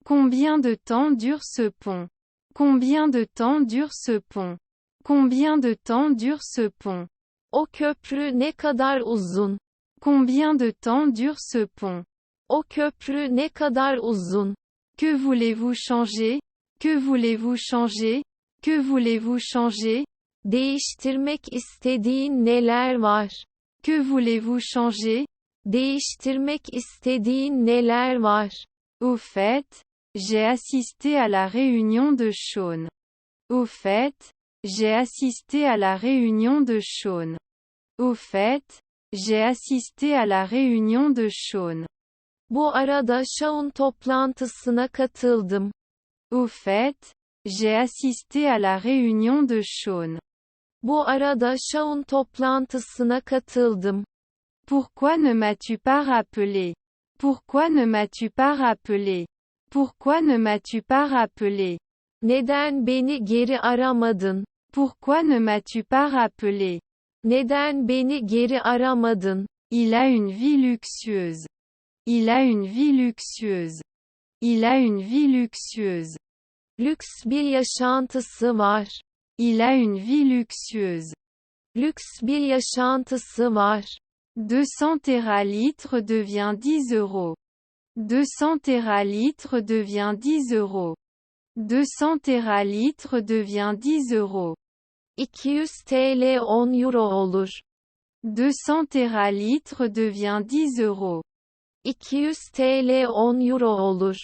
Combien de temps dure ce pont? Combien de temps dure ce pont? Combien de temps dure ce pont? O köprü ne kadar uzun? Combien de temps dure ce pont? O köprü ne kadar uzun? Que voulez-vous changer? Que voulez-vous changer? Que voulez-vous changer? Değiştirmek istediğin neler var? Que voulez-vous changer? Değiştirmek istediğin neler var? Au fait, j'ai assisté à la réunion de Shaun. Au fait, j'ai assisté à la réunion de Shaun. Au fait, j'ai assisté à la réunion de Shaun. Bu arada Shaun toplantısına katıldım. Au fait, j'ai assisté à la réunion de Shaun. Bu arada Shaun toplantısına katıldım. Pourquoi ne m'as-tu pas rappelé? Pourquoi ne m'as-tu pas rappelé? Pourquoi ne m'as-tu pas rappelé? Neden beni geri aramadın? Pourquoi ne m'as-tu pas rappelé? Neden beni geri aramadın? Il a une vie luxueuse. Il a une vie luxueuse. Il a une vie luxueuse. Lüks bir yaşantısı var. Il a une vie luxueuse. Lüks bir yaşantısı var. 200 teralitres devient 10 euros. 200 teralitres devient 10 euros. 200 teralitres devient 10 euros. 200 TL 10 euro olur. 200 teralitres devient 10 euros. 200 TL 10 euro olur.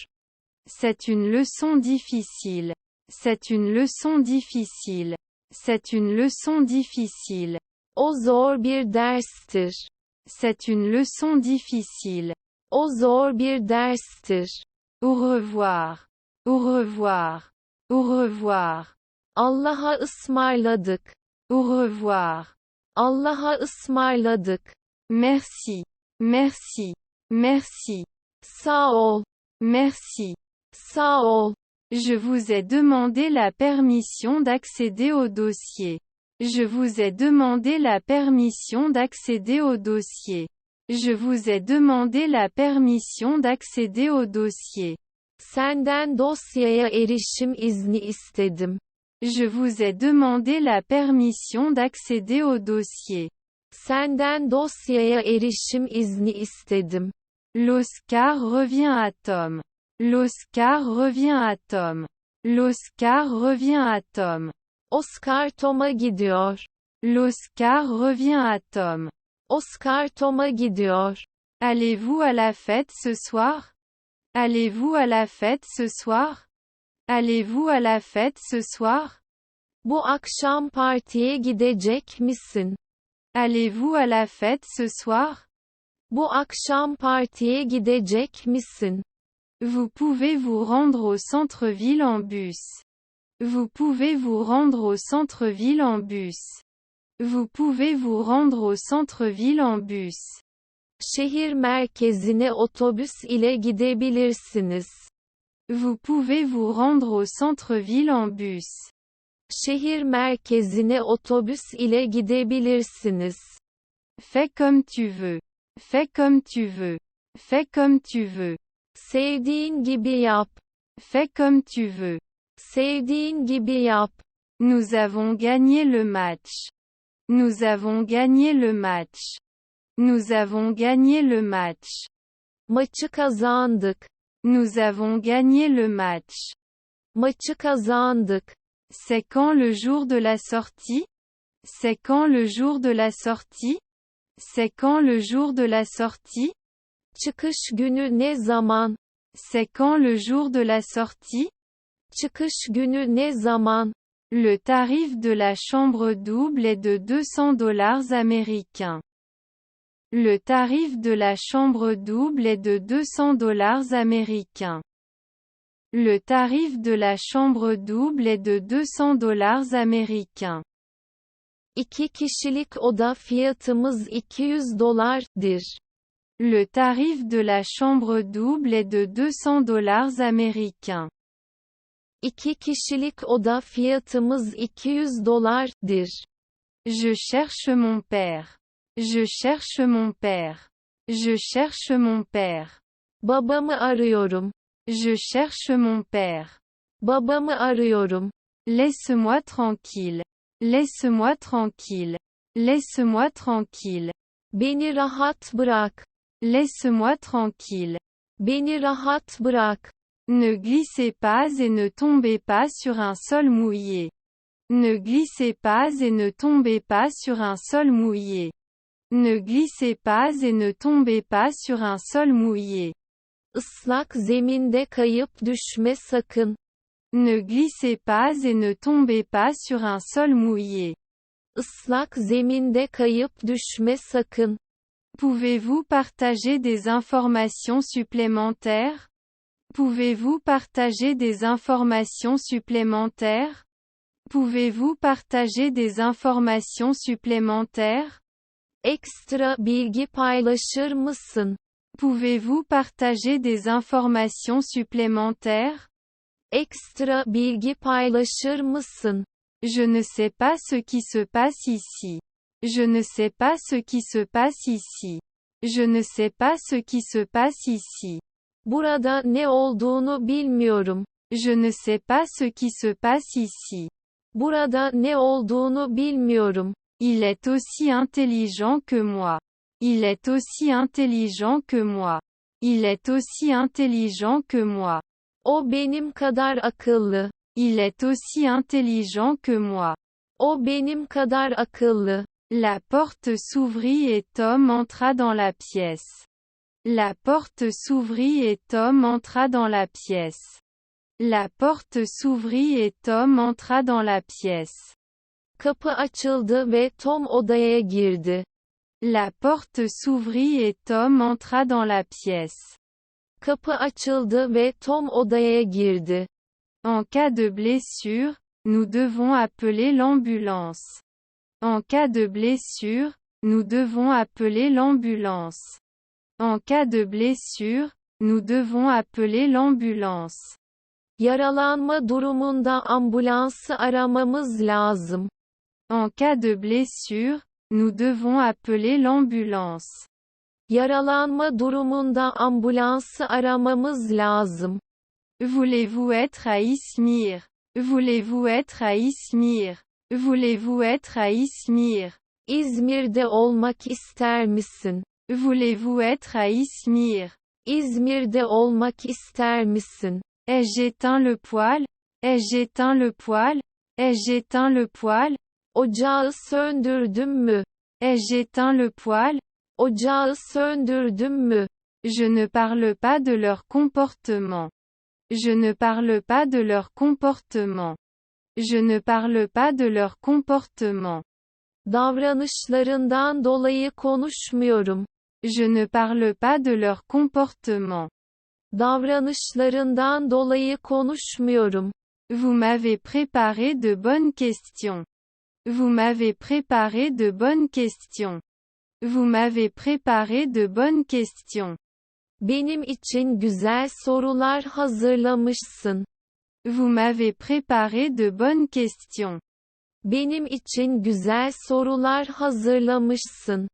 C'est une leçon difficile. C'est une leçon difficile. C'est une leçon difficile. O zor bir derstir. C'est une leçon difficile. O zor bir derstir. Au revoir. Au revoir. Au revoir. Allah'a ısmarladık. Au revoir. Allah'a ısmarladık. Merci. Merci. Merci. Sağ ol. Merci. Sağ ol. Je vous ai demandé la permission d'accéder au dossier. Je vous ai demandé la permission d'accéder au dossier. Je vous ai demandé la permission d'accéder au dossier. Senden dosyaya erişim izni istedim. Je vous ai demandé la permission d'accéder au dossier. Senden dosyaya erişim izni istedim. L'Oscar revient à Tom. L'Oscar revient à Tom. L'Oscar revient à Tom. Oscar Tom'a gidiyor. L'Oscar revient à Tom. Oscar Tom'a gidiyor. Allez-vous à la fête ce soir? Allez-vous à la fête ce soir? Allez-vous à la fête ce soir? Bu akşam partiye gidecek misin? Allez-vous à la fête ce soir? Bu akşam partiye gidecek misin? Vous pouvez vous rendre au centre-ville en bus. Vous pouvez vous rendre au centre-ville en bus. Vous pouvez vous rendre au centre-ville en bus. Şehir merkezine otobüs ile gidebilirsiniz. Vous pouvez vous rendre au centre-ville en bus. Şehir merkezine otobüs ile gidebilirsiniz. Fais comme tu veux. Fais comme tu veux. Fais comme tu veux. Sevdiğin gibi yap. Fais comme tu veux. Sevdiğin gibi yap. Nous avons gagné le match. Nous avons gagné le match. Nous avons gagné le match. Maçı kazandık. Nous avons gagné le match. Maçı kazandık. C'est quand le jour de la sortie? C'est quand le jour de la sortie? C'est quand le jour de la sortie? Çıkış günü ne zaman? C'est quand le jour de la sortie? Çıkış günü ne zaman? Le tarif de la chambre double est de 200 dollars américains. Le tarif de la chambre double est de 200 dollars américains. Le tarif de la chambre double est de 200 dollars américains. 2 kişilik oda fiyatımız 200 dolardır. Le tarif de la chambre double est de 200 dollars américains. 2 kişilik oda fiyatımız 200 dolardır. Je cherche mon père. Je cherche mon père. Je cherche mon père. Babamı arıyorum. Je cherche mon père. Babamı arıyorum. Laisse-moi tranquille. Laisse-moi tranquille. Laisse-moi tranquille. Beni rahat bırak. Laisse-moi tranquille. Beni rahat bırak. Ne glissez pas et ne tombez pas sur un sol mouillé. Ne glissez pas et ne tombez pas sur un sol mouillé. Ne glissez pas et ne tombez pas sur un sol mouillé. Islak zeminde kayıp düşme sakın. Ne glissez pas et ne tombez pas sur un sol mouillé. Islak zeminde kayıp düşme sakın. Pouvez-vous partager des informations supplémentaires? Pouvez-vous partager des informations supplémentaires? Pouvez-vous partager des informations supplémentaires? Ekstra bilgi paylaşır mısın? Pouvez-vous partager des informations supplémentaires? Ekstra bilgi paylaşır mısın? Je ne sais pas ce qui se passe ici. Je ne sais pas ce qui se passe ici. Je ne sais pas ce qui se passe ici. Burada ne olduğunu bilmiyorum. Je ne sais pas ce qui se passe ici. Burada ne olduğunu bilmiyorum. Il est aussi intelligent que moi. Il est aussi intelligent que moi. Il est aussi intelligent que moi. O benim kadar akıllı. Il est aussi intelligent que moi. O benim kadar akıllı. La porte s'ouvrit et Tom entra dans la pièce. La porte s'ouvrit et Tom entra dans la pièce. La porte s'ouvrit et Tom entra dans la pièce. Kapı açıldı ve Tom odaya girdi. La porte s'ouvrit et Tom entra dans la pièce. Kapı açıldı ve Tom odaya girdi. En cas de blessure, nous devons appeler l'ambulance. En cas de blessure, nous devons appeler l'ambulance. En cas de blessure, nous devons appeler l'ambulance. Yaralanma durumunda ambulansı aramamız lazım. En cas de blessure, nous devons appeler l'ambulance. Yaralanma durumunda ambulansı aramamız lazım. Voulez-vous être à Izmir? Voulez-vous être à Izmir? Voulez-vous être à Izmir? İzmir'de olmak ister misin? Voulez-vous être à Izmir? İzmir'de olmak ister misin? Ai-je éteint le poêle? Ai-je éteint le poêle? Ai-je éteint le poêle? Ocağı söndürdüm mü? Ai-je éteint le poêle? Ocağı söndürdüm mü? Je ne parle pas de leur comportement. Je ne parle pas de leur comportement. Je ne parle pas de leur comportement. Davranışlarından dolayı konuşmuyorum. Je ne parle pas de leur comportement. Davranışlarından dolayı konuşmuyorum. Vous m'avez préparé de bonnes questions. Vous m'avez préparé de bonnes questions. Vous m'avez préparé de bonnes questions. Benim için güzel sorular hazırlamışsın. Vous m'avez préparé de bonnes questions. Benim için güzel sorular hazırlamışsın.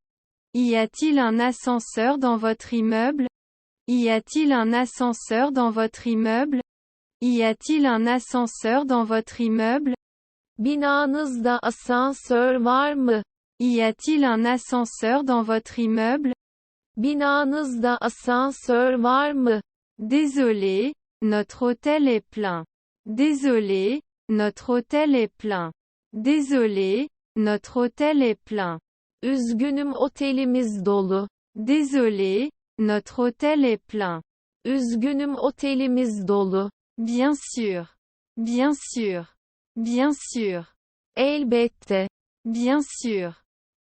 Y a-t-il un ascenseur dans votre immeuble? Y a-t-il un ascenseur dans votre immeuble? Y a-t-il un ascenseur dans votre immeuble? Binanızda asansör var mı? Y a-t-il un ascenseur dans votre immeuble? Binanızda asansör var mı? Désolé, notre hôtel est plein. Désolé, notre hôtel est plein. Désolé, notre hôtel est plein. Üzgünüm otelimiz dolu. Désolé, notre hôtel est plein. Üzgünüm otelimiz dolu. Bien sûr. Bien sûr. Bien sûr. Elbette. Bien sûr.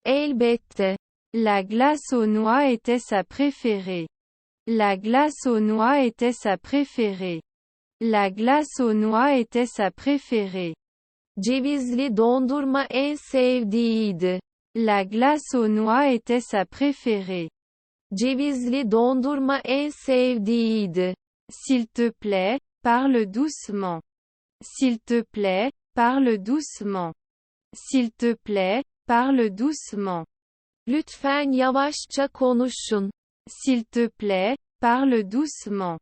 Elbette. La glace aux noix était sa préférée. La glace aux noix était sa préférée. La glace aux noix était sa préférée. Cevizli dondurma en sevdiğiydi. La glace aux noix était sa préférée. Cevizli dondurma en sevdiğiydi. S'il te plaît, parle doucement. S'il te plaît, parle doucement. S'il te plaît, parle doucement. Lütfen yavaşça konuşun. S'il te plaît, parle doucement.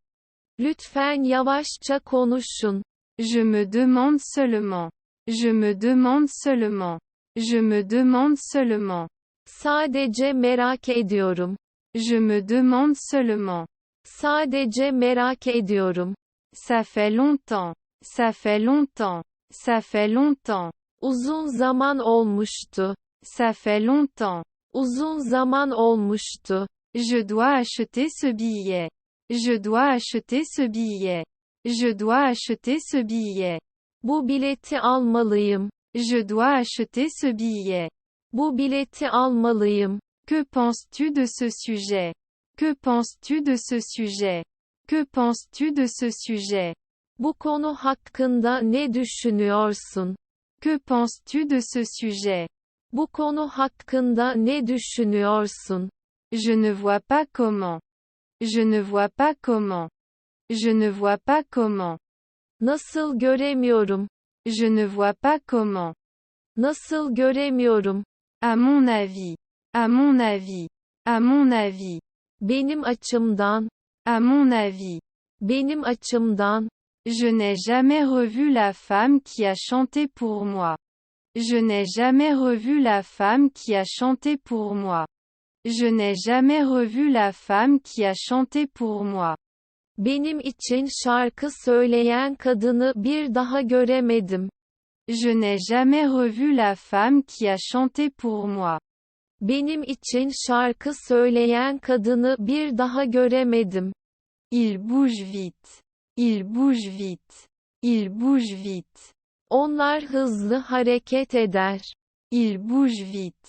Lütfen yavaşça konuşun. Je me demande seulement. Je me demande seulement. Je me demande seulement. Sadece merak ediyorum. Je me demande seulement. Sadece merak ediyorum. Ça fait longtemps. Ça fait longtemps. Ça fait longtemps. Uzun zaman olmuştu. Ça fait longtemps. Uzun zaman olmuştu. Je dois acheter ce billet. Je dois acheter ce billet. Je dois acheter ce billet. Bu bileti almalıyım. Je dois acheter ce billet. Bu bileti almalıyım. Que penses-tu de ce sujet? Que penses-tu de ce sujet? Que penses-tu de ce sujet? Bu konu hakkında ne düşünüyorsun? Que penses-tu de ce sujet? Bu konu hakkında ne düşünüyorsun? Je ne vois pas comment. Je ne vois pas comment. Je ne vois pas comment. Nasıl göremiyorum? Je ne vois pas comment. Nasıl göremiyorum? À mon avis. À mon avis. À mon avis. Benim açımdan. À mon avis. Benim açımdan. Je n'ai jamais revu la femme qui a chanté pour moi. Je n'ai jamais revu la femme qui a chanté pour moi. Je n'ai jamais revu la femme qui a chanté pour moi. Benim için şarkı söyleyen kadını bir daha göremedim. Je n'ai jamais revu la femme qui a chanté pour moi. Benim için şarkı söyleyen kadını bir daha göremedim. Il bouge vite. Il bouge vite. Il bouge vite. Onlar hızlı hareket eder. Il bouge vite.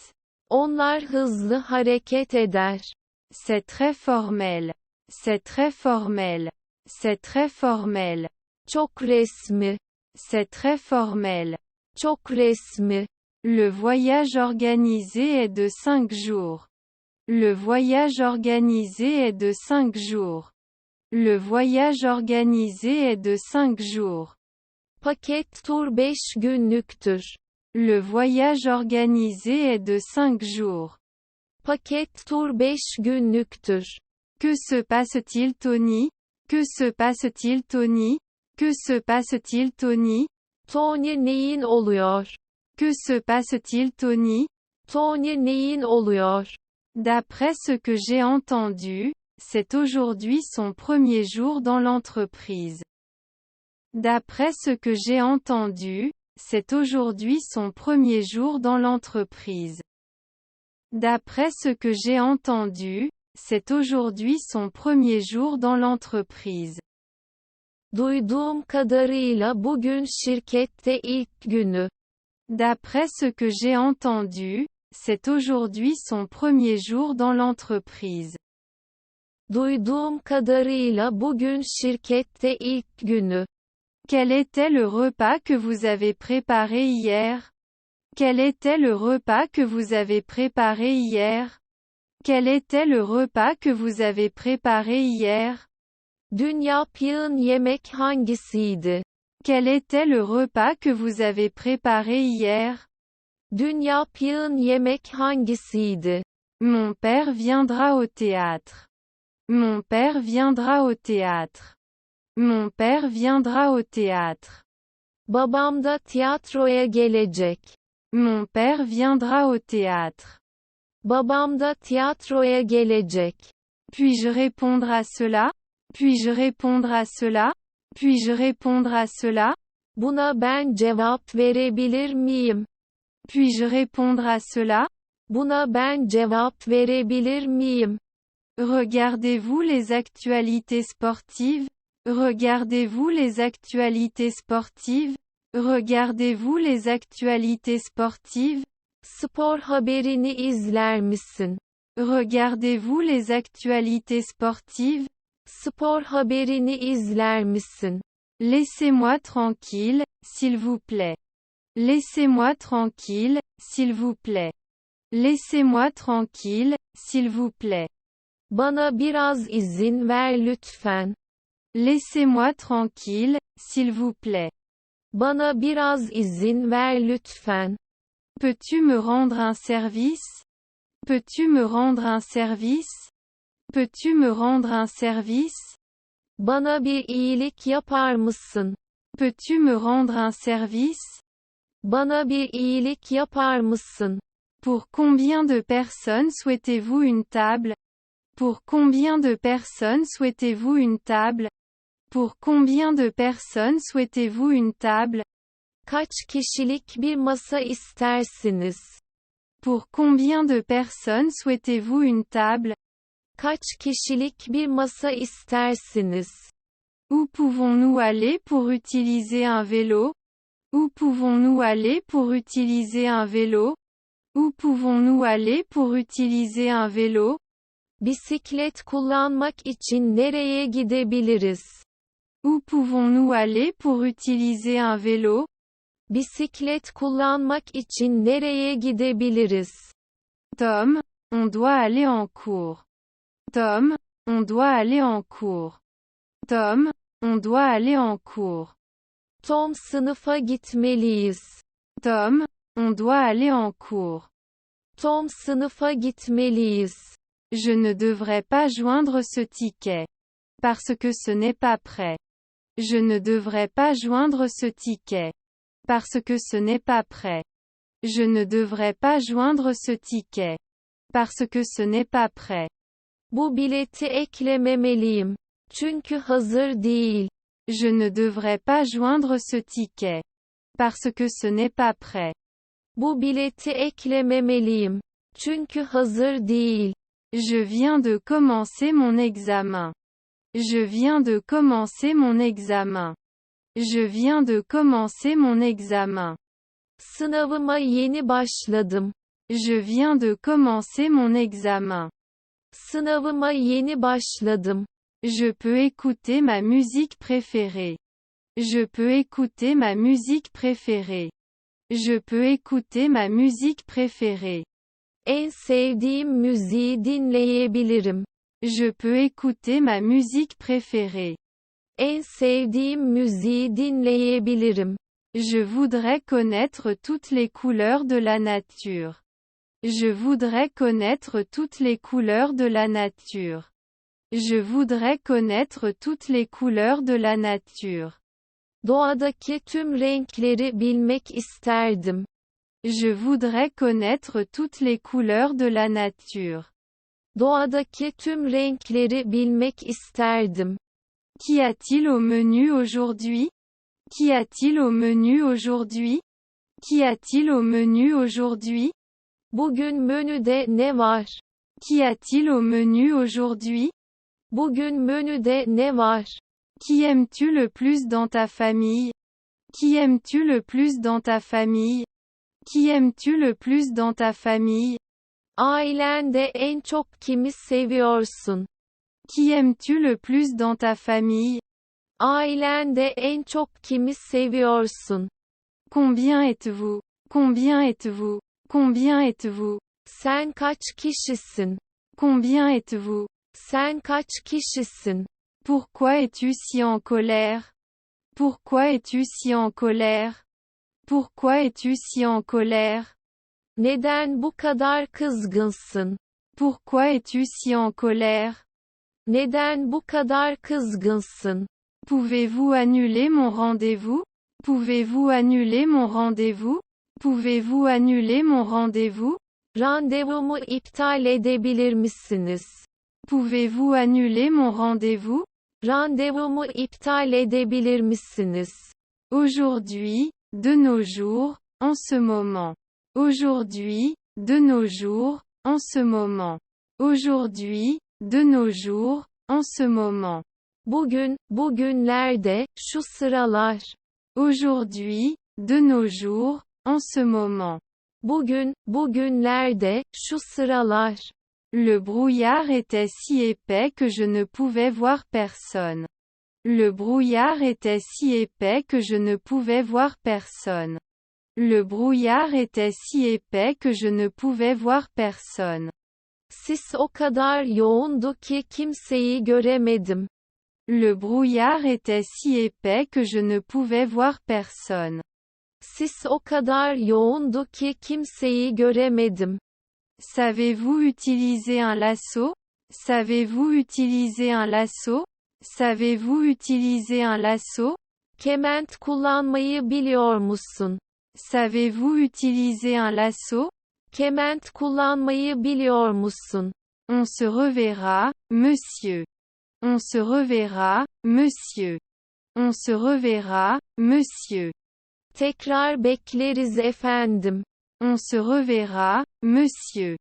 Onlar hızlı hareket eder. C'est très formel. C'est très formel. C'est très formel. Çok resmi. C'est très formel. Çok resmi. Le voyage organisé est de 5 jours. Le voyage organisé est de 5 jours. Le voyage organisé est de 5 jours. Paket tur 5 günlüktür. Le voyage organisé est de 5 jours. Paket tur 5 günlüktür. Que se passe-t-il Tony? Que se passe-t-il Tony? Que se passe-t-il Tony? Tony neyin oluyor? Que se passe-t-il Tony? Tony neyin oluyor? D'après ce que j'ai entendu, c'est aujourd'hui son premier jour dans l'entreprise. D'après ce que j'ai entendu, c'est aujourd'hui son premier jour dans l'entreprise. D'après ce que j'ai entendu, c'est aujourd'hui son premier jour dans l'entreprise. Duyduğum kadarıyla bugün şirkette ilk günü. D'après ce que j'ai entendu, c'est aujourd'hui son premier jour dans l'entreprise. Duyduğum kadarıyla bugün şirkette ilk günü. Quel était le repas que vous avez préparé hier? Quel était le repas que vous avez préparé hier? Quel était le repas que vous avez préparé hier? Dün yaptığın yemek hangisiydi? Quel était le repas que vous avez préparé hier? Dün yaptığın yemek hangisiydi? Mon père viendra au théâtre. Mon père viendra au théâtre. Mon père viendra au théâtre. Babam da tiyatroya gelecek. Mon père viendra au théâtre. Babam da tiyatroya gelecek. Puis-je répondre à cela? Puis-je répondre à cela? Puis-je répondre à cela? Buna ben cevap verebilir miyim? Puis-je répondre à cela? Buna ben cevap verebilir miyim? Regardez-vous les actualités sportives? Regardez-vous les actualités sportives? Regardez-vous les actualités sportives? Spor haberini izler misin? Regardez-vous les actualités sportives? Spor haberini izler misin? Laissez-moi tranquille, s'il vous plaît. Laissez-moi tranquille, s'il vous plaît. Laissez-moi tranquille, s'il vous plaît. Bana biraz izin ver lütfen. Laissez-moi tranquille, s'il vous plaît. Bana biraz izin ver lütfen. Peux-tu me rendre un service? Peux-tu me rendre un service? Peux-tu me rendre un service? Bana bir iyilik yapar mısın? Peux-tu me rendre un service? Bana bir iyilik yapar mısın? Pour combien de personnes souhaitez-vous une table? Pour combien de personnes souhaitez-vous une table? Pour combien de personnes souhaitez-vous une table? Kaç kişilik bir masa istersiniz? Pour combien de personnes souhaitez-vous une table? Kaç kişilik bir masa istersiniz? Où pouvons-nous aller pour utiliser un vélo? Où pouvons-nous aller pour utiliser un vélo? Où pouvons-nous aller pour utiliser un vélo? Bisiklet kullanmak için nereye gidebiliriz? Où pouvons-nous aller pour utiliser un vélo? Bisiklet kullanmak için nereye gidebiliriz? Tom, on doit aller en cours. Tom, on doit aller en cours. Tom, on doit aller en cours. Tom, sınıfa gitmeliyiz. Tom, on doit aller en cours. Tom, sınıfa gitmeliyiz. Je ne devrais pas joindre ce ticket. Parce que ce n'est pas prêt. Je ne devrais pas joindre ce ticket. Parce que ce n'est pas prêt. Je ne devrais pas joindre ce ticket. Parce que ce n'est pas prêt. Bu bileti eklememeliyim. Çünkü hazır değil. Je ne devrais pas joindre ce ticket. Parce que ce n'est pas prêt. Bu bileti eklememeliyim. Çünkü hazır değil. Je viens de commencer mon examen. Je viens de commencer mon examen. Je viens de commencer mon examen. Sınavıma yeni başladım. Je viens de commencer mon examen. Sınavıma yeni başladım. Je peux écouter ma musique préférée. Je peux écouter ma musique préférée. Je peux écouter ma musique préférée. En sevdiğim müziği dinleyebilirim. Je peux écouter ma musique préférée. En sevdiğim müziği dinleyebilirim. Je voudrais connaître toutes les couleurs de la nature. Je voudrais connaître toutes les couleurs de la nature. Je voudrais connaître toutes les couleurs de la nature. Doğadaki tüm renkleri bilmek isterdim. Je voudrais connaître toutes les couleurs de la nature. Doğadaki tüm renkleri bilmek isterdim. Qu'y a-t-il au menu aujourd'hui? Qu'y a-t-il au menu aujourd'hui? Qu'y a-t-il au menu aujourd'hui? Bugün menüde ne var? Qu'y a-t-il au menu aujourd'hui? Bugün menüde ne var? Qui aimes-tu le plus dans ta famille? Qui aimes-tu le plus dans ta famille? Qui aimes-tu le plus dans ta famille? Ailende en çok kimi seviyorsun? Qui aimes-tu le plus dans ta famille? Ailende en çok kimi seviyorsun? Combien êtes-vous? Combien êtes-vous? Combien êtes-vous? Sen kaç kişisin? Combien êtes-vous? Sen kaç kişisin? Pourquoi es-tu si en colère? Pourquoi es-tu si en colère? Pourquoi es-tu si en colère? Neden bu kadar kızgınsın? Pourquoi es-tu si en colère? Neden bu kadar kızgınsın? Pouvez-vous annuler mon rendez-vous? Pouvez-vous annuler mon rendez-vous? Pouvez-vous annuler mon rendez-vous? Randevumu iptal edebilir misiniz? Pouvez-vous annuler mon rendez-vous? Randevumu iptal edebilir misiniz? Aujourd'hui, de nos jours, en ce moment. Aujourd'hui, de nos jours, en ce moment. Aujourd'hui, de nos jours, en ce moment. Bugün, bugünlerde, şu sıralar. Aujourd'hui, de nos jours, en ce moment. Bugün, bugünlerde, şu sıralar. Le brouillard était si épais que je ne pouvais voir personne. Le brouillard était si épais que je ne pouvais voir personne. Le brouillard était si épais que je ne pouvais voir personne. Sis o kadar yoğundu ki kimseyi göremedim. Le brouillard était si épais que je ne pouvais voir personne. Sis o kadar yoğundu ki kimseyi göremedim. Savez-vous utiliser un lasso? Savez-vous utiliser un lasso? Savez-vous utiliser un lasso? Kement kullanmayı biliyor musun? Savez-vous utiliser un lasso? Kement kullanmayı biliyor musun? On se reverra, monsieur. On se reverra, monsieur. On se reverra, monsieur. Tekrar bekleriz efendim. On se reverra, monsieur.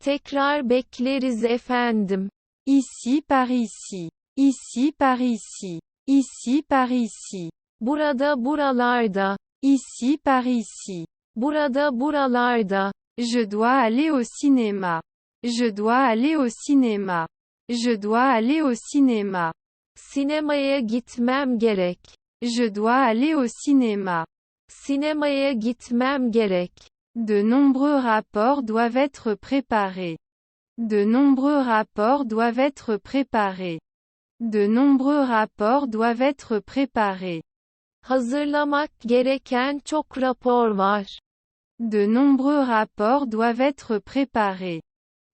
Tekrar bekleriz efendim. Ici par ici. Ici par ici. Ici par ici. Burada buralarda. Ici par ici. Burada buralarda. Je dois aller au cinéma. Je dois aller au cinéma. Je dois aller au cinéma. Sinemaya gitmem gerek. Je dois aller au cinéma. Sinemaya gitmem gerek. De nombreux rapports doivent être préparés. De nombreux rapports doivent être préparés. De nombreux rapports doivent être préparés. Hazırlamak gereken çok rapor var. De nombreux rapports doivent être préparés.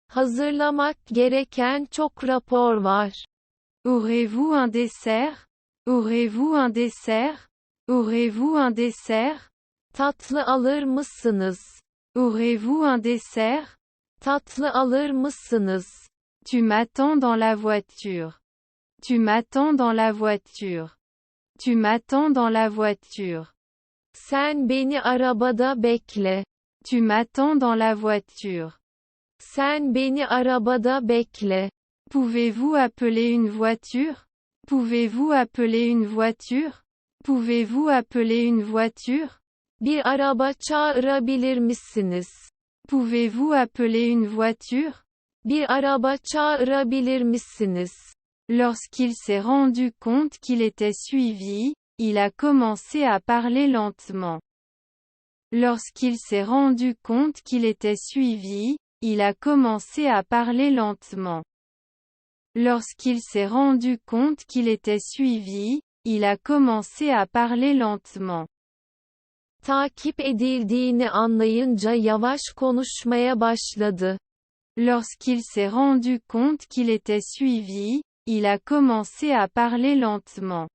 Hazırlamak gereken çok rapor var. Aurez-vous un dessert? Aurez-vous un dessert? Aurez-vous un dessert? Tatlı alır mısınız? Aurez-vous un dessert? Tatlı alır mısınız? Tu m'attends dans la voiture. Tu m'attends dans la voiture. Tu m'attends dans la voiture. Sen beni arabada bekle. Tu m'attends dans la voiture. Sen beni arabada bekle. Pouvez-vous appeler une voiture? Pouvez-vous appeler une voiture? Pouvez-vous appeler une voiture? Bir araba çağırabilir misiniz? Pouvez-vous appeler une voiture? Bir araba çağırabilir misiniz? Lorsqu'il s'est rendu compte qu'il était suivi, il a commencé à parler lentement. Lorsqu'il s'est rendu compte qu'il était suivi, il a commencé à parler lentement. Lorsqu'il s'est rendu compte qu'il était suivi, il a commencé à parler lentement. Takip edildiğini anlayınca yavaş konuşmaya başladı. Lorsqu'il s'est rendu compte qu'il était suivi, il a commencé à parler lentement.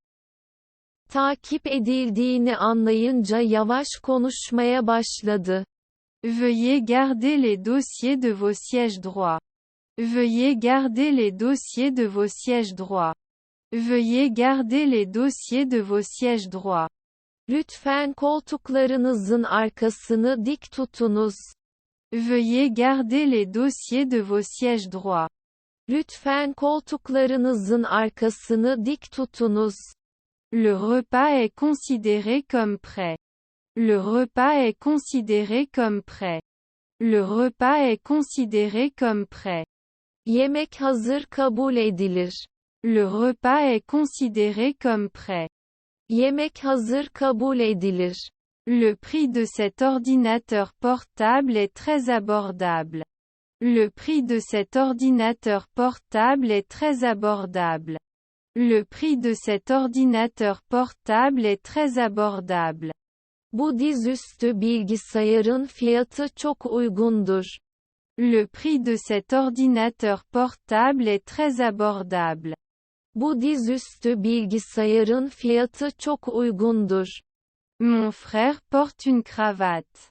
Takip edildiğini anlayınca yavaş konuşmaya başladı. Veuillez garder les dossiers de vos sièges droits. Veuillez garder les dossiers de vos sièges droits. Veuillez garder les dossiers de vos sièges droits. Lütfen koltuklarınızın arkasını dik tutunuz. Veuillez garder les dossiers de vos sièges droits. Lütfen koltuklarınızın arkasını dik tutunuz. Le repas est considéré comme prêt. Le repas est considéré comme prêt. Le repas est considéré comme prêt. Yemek hazır kabul edilir. Le repas est considéré comme prêt. Yemek hazır kabul edilir. Le prix de cet ordinateur portable est très abordable. Le prix de cet ordinateur portable est très abordable. Le prix de cet ordinateur portable est très abordable. Bu dizüstü bilgisayarın fiyatı çok uygundur. Le prix de cet ordinateur portable est très abordable. Bu dizüstü bilgisayarın fiyatı çok uygundur. Mon frère porte une cravate.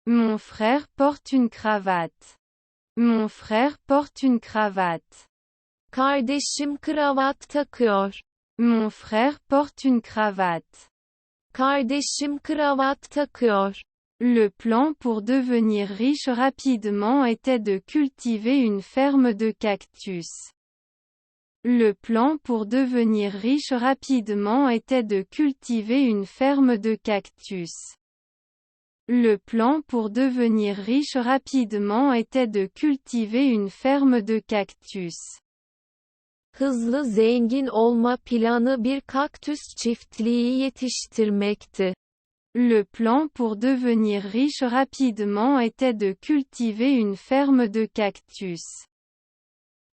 Mon frère porte une cravate. Mon frère porte une cravate. Kardeşim kravat takıyor. Mon frère porte une cravate. Kardeşim kravat takıyor. Le plan pour devenir riche rapidement était de cultiver une ferme de cactus. Le plan pour devenir riche rapidement était de cultiver une ferme de cactus. Le plan pour devenir riche rapidement était de cultiver une ferme de cactus. Hızlı zengin olma planı bir kaktüs çiftliği yetiştirmekti. Le plan pour devenir riche rapidement était de cultiver une ferme de cactus.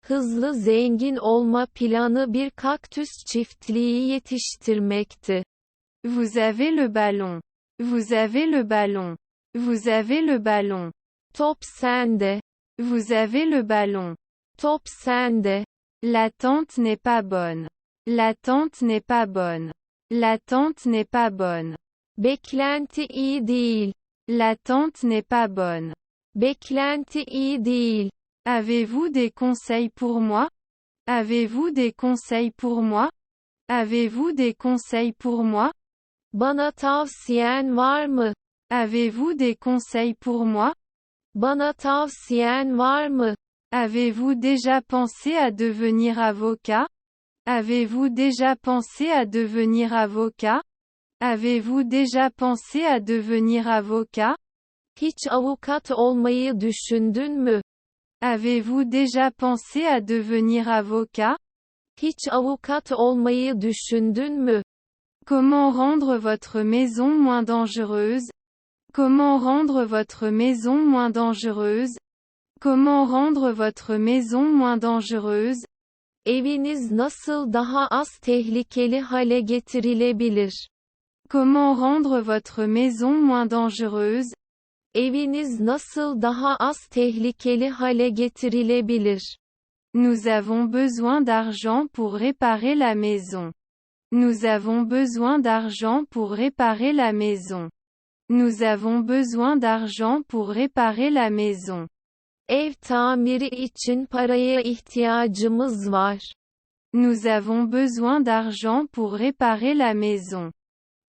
Hızlı zengin olma planı bir kaktüs çiftliği yetiştirmekti. Vous avez le ballon. Vous avez le ballon. Vous avez le ballon. Top sende. Vous avez le ballon. Top sende. L'attente n'est pas bonne. L'attente n'est pas bonne. L'attente n'est pas bonne. Beklenti iyi değil. L'attente n'est pas bonne. Beklenti iyi değil. Avez-vous des conseils pour moi? Avez-vous des conseils pour moi? Avez-vous des conseils pour moi? Bana tavsiyen var mı? Avez-vous des conseils pour moi? Bana tavsiyen var mı? Avez-vous déjà pensé à devenir avocat? Avez-vous déjà pensé à devenir avocat? Avez-vous déjà pensé à devenir avocat? Hiç avukat olmayı düşündün mü? Avez-vous déjà pensé à devenir avocat? Hiç avukat olmayı düşündün mü? Comment rendre votre maison moins dangereuse? Comment rendre votre maison moins dangereuse? Comment rendre votre maison moins dangereuse? Eviniz nasıl daha az tehlikeli hale getirilebilir? Comment rendre votre maison moins dangereuse? Eviniz nasıl daha az tehlikeli hale getirilebilir? Nous avons besoin d'argent pour réparer la maison. Nous avons besoin d'argent pour réparer la maison. Nous avons besoin d'argent pour réparer la maison. Ev tamiri için paraya ihtiyacımız var. Nous avons besoin d'argent pour réparer la maison.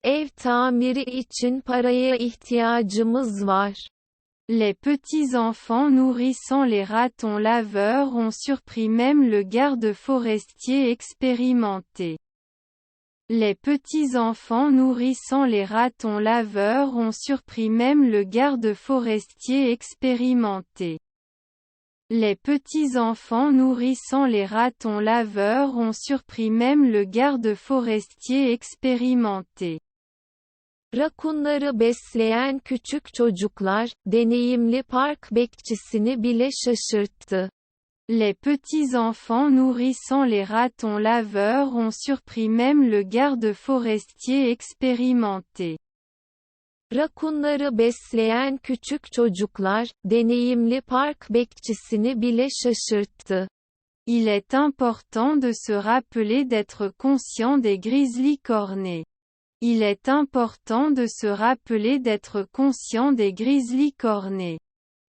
Ev tamiri için paraya ihtiyacımız var. Les petits enfants nourrissant les ratons laveurs ont surpris même le garde forestier expérimenté. Les petits enfants nourrissant les ratons laveurs ont surpris même le garde forestier expérimenté. Les petits enfants nourrissant les ratons laveurs ont surpris même le garde forestier expérimenté. Rakunları besleyen küçük çocuklar, deneyimli park bekçisini bile şaşırttı. Les petits enfants nourrissant les ratons laveurs ont surpris même le garde forestier expérimenté. Rakunları besleyen küçük çocuklar, deneyimli park bekçisini bile şaşırttı. Il est important de se rappeler d'être conscient des grizzlies cornés. Il est important de se rappeler d'être conscient des grizzlies cornés.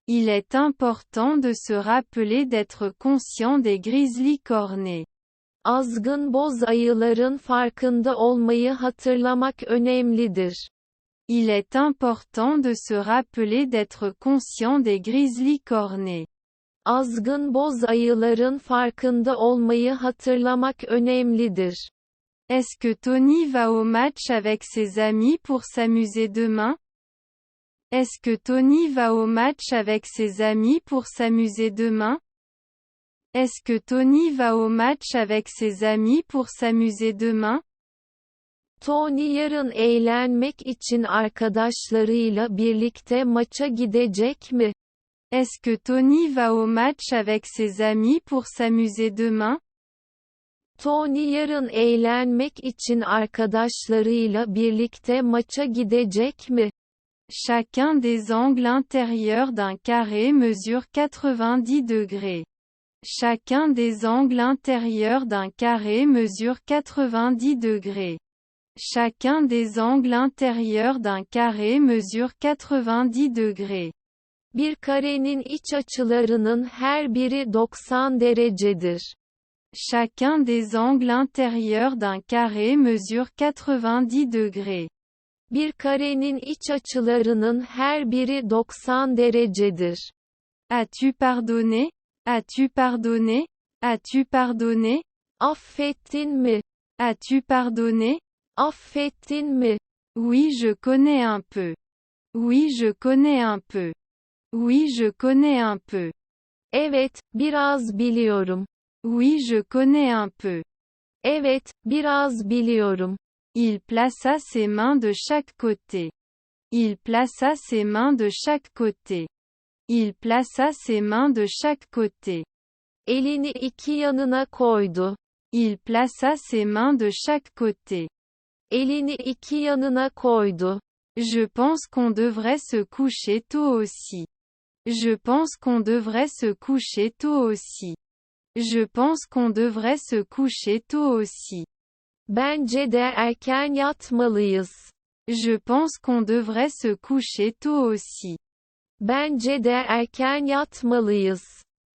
Il est important de se rappeler d'être conscient des grizzlies cornés. Azgın boz ayıların farkında olmayı hatırlamak önemlidir. Il est important de se rappeler d'être conscient des grizzlies cornés. Azgın boz ayıların farkında olmayı hatırlamak önemlidir. Est-ce que Tony va au match avec ses amis pour s'amuser demain? Est-ce que Tony va au match avec ses amis pour s'amuser demain? Est-ce que Tony va au match avec ses amis pour s'amuser demain? Tony yarın eğlenmek için arkadaşlarıyla birlikte maça gidecek mi? Est-ce que Tony va au match avec ses amis pour s'amuser demain? Tony yarın eğlenmek için arkadaşlarıyla birlikte maça gidecek mi? Chacun des angles intérieurs d'un carré mesure 90 degrés. Chacun des angles intérieurs d'un carré mesure 90 degrés. Chacun des angles intérieurs d'un carré mesure 90 degrés. Bir karenin iç açılarının her biri 90 derecedir. Chacun des angles intérieurs d'un carré mesure 90 degrés. Bir karenin iç açılarının her biri 90 derecedir. As-tu pardonné? As-tu pardonné? As-tu pardonné? Affettin mi? As-tu pardonné? Affettin mi? Oui, je connais un peu. Oui, je connais un peu. Oui, je connais un peu. Evet, biraz biliyorum. Oui, je connais un peu. Evet, biraz biliyorum. Il plaça ses mains de chaque côté. Il plaça ses mains de chaque côté. Il plaça ses mains de chaque côté. Elini iki yanına koydu. Il plaça ses mains de chaque côté. Elini iki yanına koydu. Je pense qu'on devrait se coucher tôt aussi. Je pense qu'on devrait se coucher tôt aussi. Je pense qu'on devrait se coucher tôt aussi. Bence de erken yatmalıyız. Je pense qu'on devrait se coucher tôt aussi. Bence de erken yatmalıyız.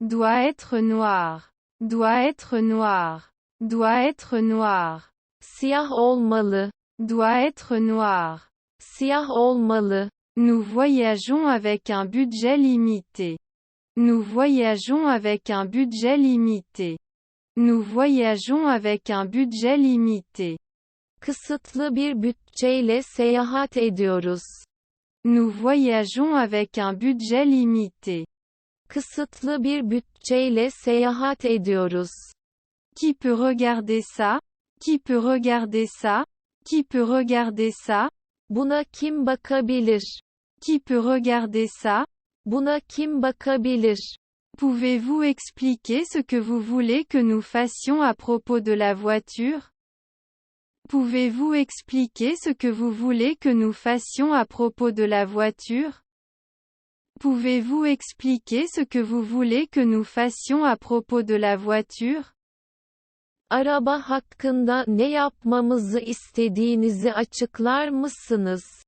Doit être noir. Doit être noir. Doit être noir. Siyah olmalı. Doit être noir. Siyah olmalı. Nous voyageons avec un budget limité. Nous voyageons avec un budget limité. Nous voyageons avec un budget limité. Kısıtlı bir bütçeyle seyahat ediyoruz. Nous voyageons avec un budget limité. Kısıtlı bir bütçeyle seyahat ediyoruz. Qui peut regarder ça? Qui peut regarder ça? Qui peut regarder ça? Buna kim bakabilir? Qui peut regarder ça? Buna kim bakabilir? Pouvez-vous expliquer ce que vous voulez que nous fassions à propos de la voiture? Pouvez-vous expliquer ce que vous voulez que nous fassions à propos de la voiture? Pouvez-vous expliquer ce que vous voulez que nous fassions à propos de la voiture? Araba hakkında ne yapmamızı istediğinizi açıklar mısınız?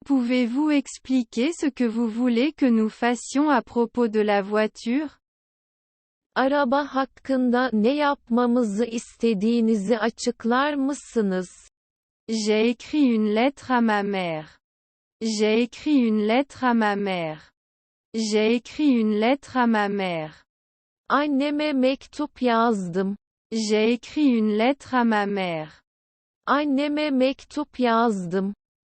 Pouvez-vous expliquer ce que vous voulez que nous fassions à propos de la voiture? Araba hakkında ne yapmamızı istediğinizi açıklar mısınız? J'ai écrit une lettre à ma mère. J'ai écrit une lettre à ma mère. J'ai écrit une lettre à ma mère. Anneme mektup yazdım. J'ai écrit une lettre à ma mère. Anneme mektup yazdım.